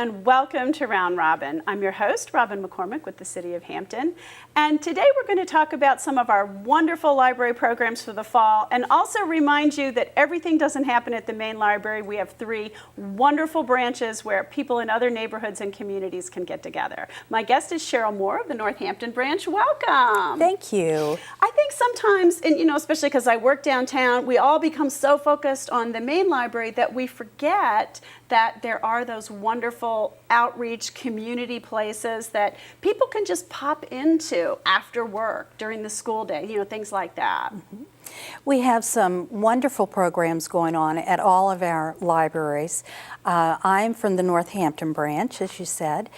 and welcome to Round Robin. I'm your host, Robin McCormick with the City of Hampton. And today we're going to talk about some of our wonderful library programs for the fall and also remind you that everything doesn't happen at the main library. We have 3 wonderful branches where people in other neighborhoods and communities can get together. My guest is Cheryl Moore of the Northampton branch. Welcome. Thank you. I think sometimes, and especially because I work downtown, we all become so focused on the main library that we forget that there are those wonderful outreach community places that people can just pop into after work, during the school day, things like that. Mm-hmm. We have some wonderful programs going on at all of our libraries. I'm from the Northampton branch, as you said,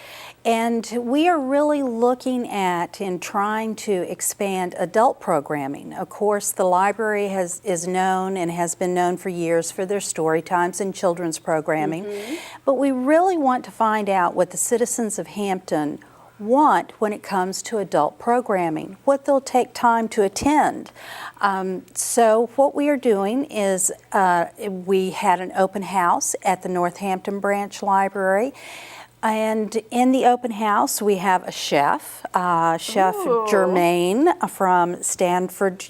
and we are really looking at and trying to expand adult programming. Of course, the library is known and has been known for years for their story times and children's programming, but we really want to find out what the citizens of Hampton want when it comes to adult programming, what they'll take time to attend. So what we are doing is we had an open house at the Northampton Branch Library. And in the open house, we have a chef, Chef Germain from Stratford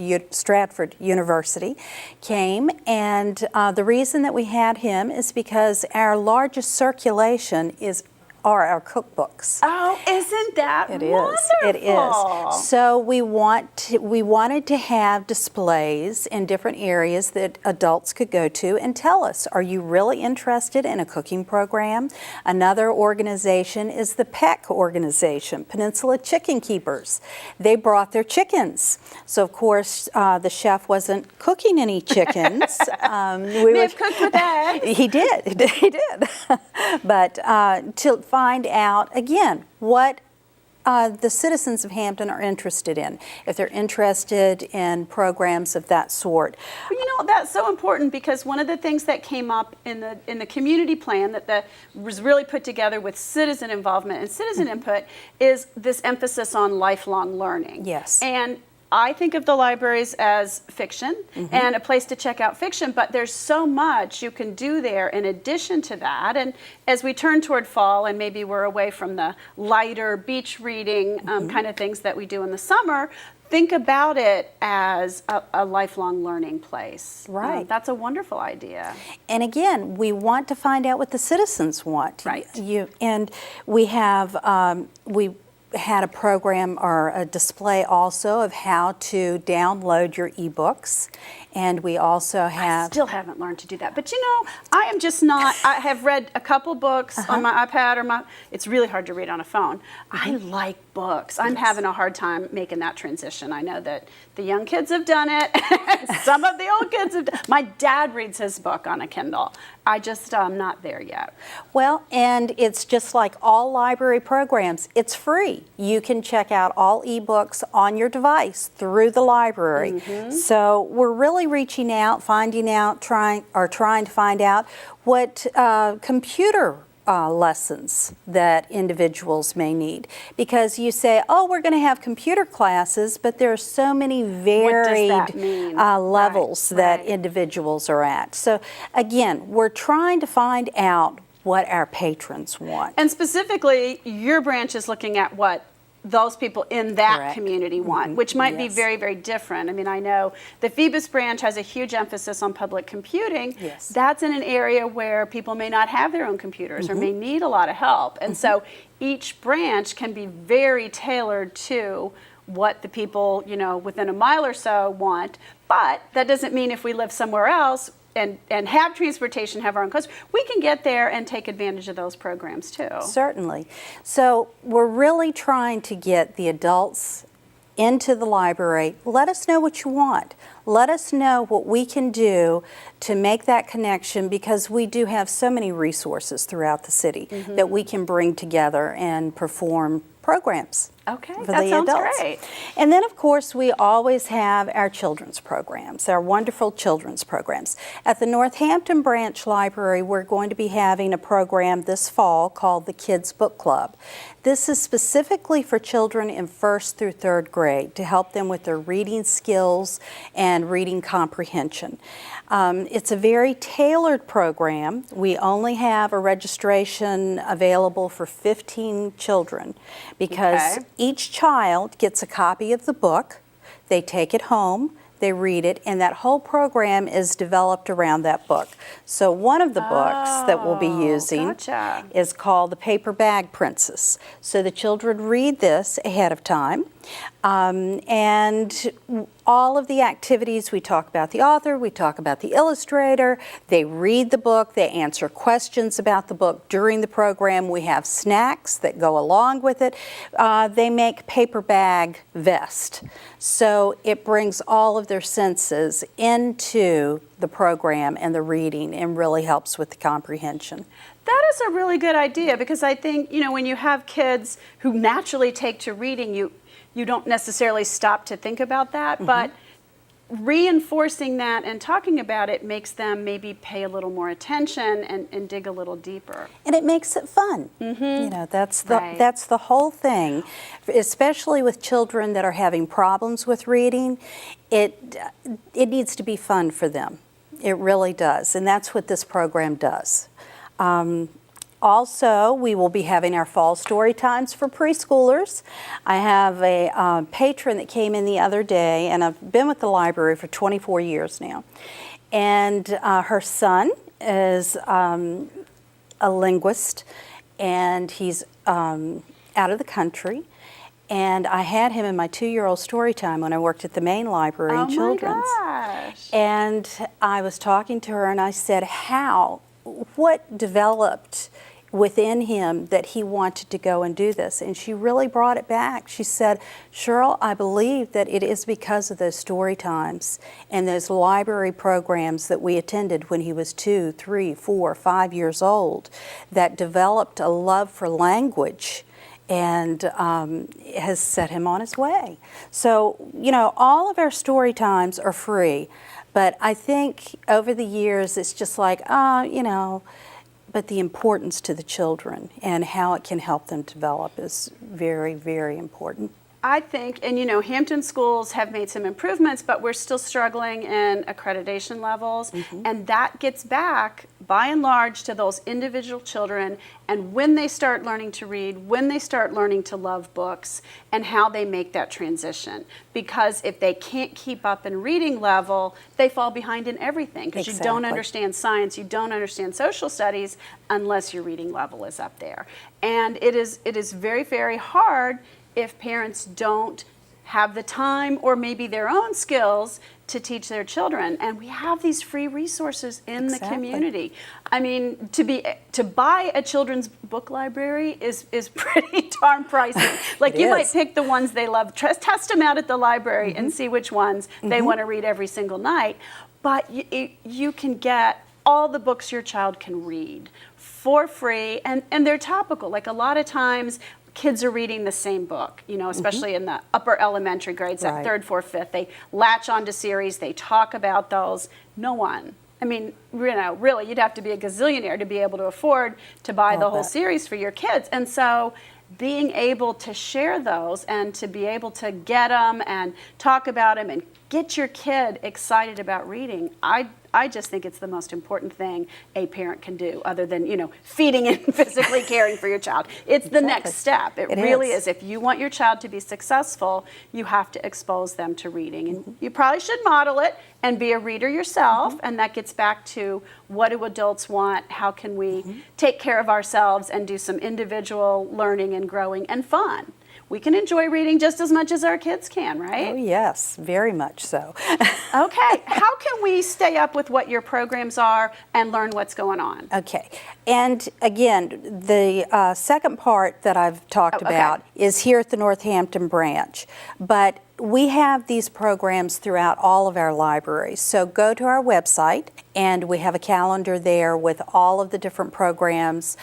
University came. And the reason that we had him is because our largest circulation are our cookbooks. Oh, isn't that wonderful? It is. So we wanted to have displays in different areas that adults could go to and tell us, are you really interested in a cooking program? Another organization is the PEC organization, Peninsula Chicken Keepers. They brought their chickens. So of course, the chef wasn't cooking any chickens. They've cooked with eggs. He did. But to find out, again, what the citizens of Hampton are interested in, if they're interested in programs of that sort. Well, that's so important because one of the things that came up in the community plan that was really put together with citizen involvement and citizen input is this emphasis on lifelong learning. Yes. And I think of the libraries as fiction and a place to check out fiction, but there's so much you can do there in addition to that. And as we turn toward fall and maybe we're away from the lighter beach reading kind of things that we do in the summer, think about it as a lifelong learning place. Right. That's a wonderful idea. And again, we want to find out what the citizens want. Right. And we have, we had a program or a display also of how to download your ebooks, and we also have... I still haven't learned to do that, but I am just not... I have read a couple books on my iPad or it's really hard to read on a phone. I like books. I'm having a hard time making that transition. I know that the young kids have done it. Some of the old kids have done it. My dad reads his book on a Kindle. I just not there yet. Well, and it's just like all library programs. It's free. You can check out all ebooks on your device through the library. So we're really reaching out, finding out, trying to find out what computer lessons that individuals may need. Because you say, oh, we're going to have computer classes, but there are so many varied levels that individuals are at. So again, we're trying to find out what our patrons want. And specifically, your branch is looking at what those people in that community want, which might be very, very different. I mean, I know the Phoebus branch has a huge emphasis on public computing. That's in an area where people may not have their own computers or may need a lot of help. And so each branch can be very tailored to what the people, within a mile or so want. But that doesn't mean if we live somewhere else and have transportation, have our own cars, we can get there and take advantage of those programs too. Certainly. So we're really trying to get the adults into the library. Let us know what you want. Let us know what we can do to make that connection, because we do have so many resources throughout the city that we can bring together and perform programs. Okay, for that the sounds adults. great. And then, of course, we always have our children's programs, our wonderful children's programs. At the Northampton Branch Library, we're going to be having a program this fall called the Kids Book Club. This is specifically for children in 1st through 3rd grade to help them with their reading skills and reading comprehension. It's a very tailored program. We only have a registration available for 15 children because each child gets a copy of the book, they take it home, they read it, and that whole program is developed around that book. So one of the books that we'll be using is called The Paper Bag Princess. So the children read this ahead of time, and all of the activities, we talk about the author, we talk about the illustrator, they read the book, they answer questions about the book during the program. We have snacks that go along with it. They make paper bag vest. So it brings all of their senses into the program and the reading and really helps with the comprehension. That is a really good idea because I think, when you have kids who naturally take to reading, you don't necessarily stop to think about that, but reinforcing that and talking about it makes them maybe pay a little more attention and dig a little deeper. And it makes it fun. That's the whole thing, especially with children that are having problems with reading. It needs to be fun for them. It really does, and that's what this program does. Also, we will be having our fall story times for preschoolers. I have a patron that came in the other day, and I've been with the library for 24 years now. And her son is a linguist, and he's out of the country. And I had him in my 2-year-old story time when I worked at the main library in children's. Oh my gosh. And I was talking to her, and I said, what developed within him that he wanted to go and do this? And she really brought it back. She said, Cheryl, I believe that it is because of those story times and those library programs that we attended when he was 2, 3, 4, 5 years old that developed a love for language and has set him on his way. So, all of our story times are free, but I think over the years it's just like, but the importance to the children and how it can help them develop is very, very important. I think, and Hampton schools have made some improvements, but we're still struggling in accreditation levels. And that gets back, by and large, to those individual children and when they start learning to read, when they start learning to love books, and how they make that transition. Because if they can't keep up in reading level, they fall behind in everything. Because you don't understand science, you don't understand social studies unless your reading level is up there. And it is very, very hard if parents don't have the time or maybe their own skills to teach their children. And we have these free resources in the community. I mean, to buy a children's book library is pretty darn pricey. Like you might pick the ones they love, test them out at the library and see which ones they want to read every single night. But you can get all the books your child can read for free, and they're topical. Like a lot of times, kids are reading the same book, especially in the upper elementary grades, that 3rd, 4th, 5th. They latch onto series, they talk about those. No one. I mean, really, you'd have to be a gazillionaire to be able to afford to buy the whole series for your kids. And so being able to share those and to be able to get them and talk about them and get your kid excited about reading, I just think it's the most important thing a parent can do, other than, feeding and physically caring for your child. It's the next step. It really is. If you want your child to be successful, you have to expose them to reading. And you probably should model it and be a reader yourself. And that gets back to, what do adults want? How can we take care of ourselves and do some individual learning and growing and fun? We can enjoy reading just as much as our kids can, right? Oh, yes, very much so. Okay, how can we stay up with what your programs are and learn what's going on? Okay, and again, the second part that I've talked about is here at the Northampton branch. But we have these programs throughout all of our libraries. So go to our website, and we have a calendar there with all of the different programs.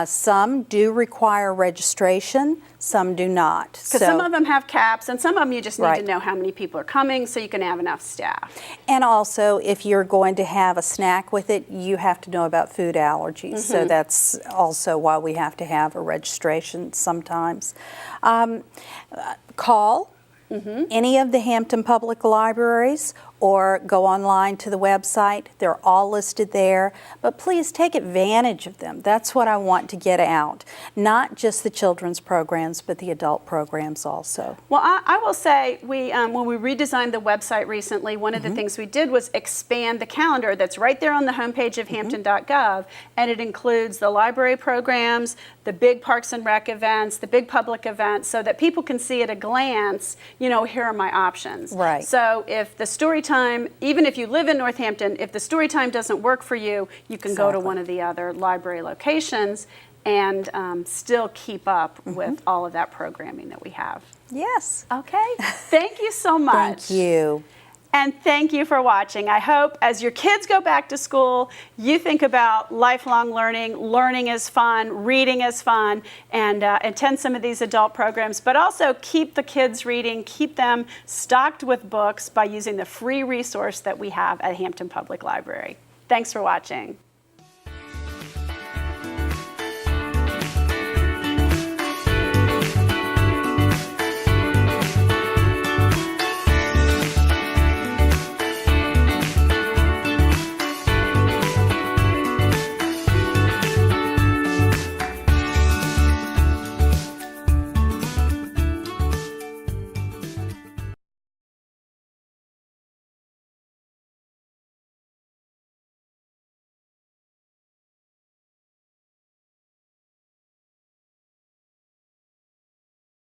Some do require registration, some do not. Because some of them have caps, and some of them you just need Right. to know how many people are coming so you can have enough staff. And also, if you're going to have a snack with it, you have to know about food allergies. So that's also why we have to have a registration sometimes. Call any of the Hampton Public Libraries or go online to the website. They're all listed there. But please take advantage of them. That's what I want to get out. Not just the children's programs, but the adult programs also. Well, I will say, when we redesigned the website recently, one of the things we did was expand the calendar that's right there on the homepage of hampton.gov, and it includes the library programs, the big Parks and Rec events, the big public events, so that people can see at a glance, here are my options. Right. So if the story time, even if you live in Northampton, if the story time doesn't work for you, you can go to one of the other library locations and still keep up with all of that programming that we have. Yes. Okay. Thank you so much. Thank you. And thank you for watching. I hope as your kids go back to school, you think about lifelong learning. Learning is fun, reading is fun, and attend some of these adult programs. But also keep the kids reading, keep them stocked with books by using the free resource that we have at Hampton Public Library. Thanks for watching.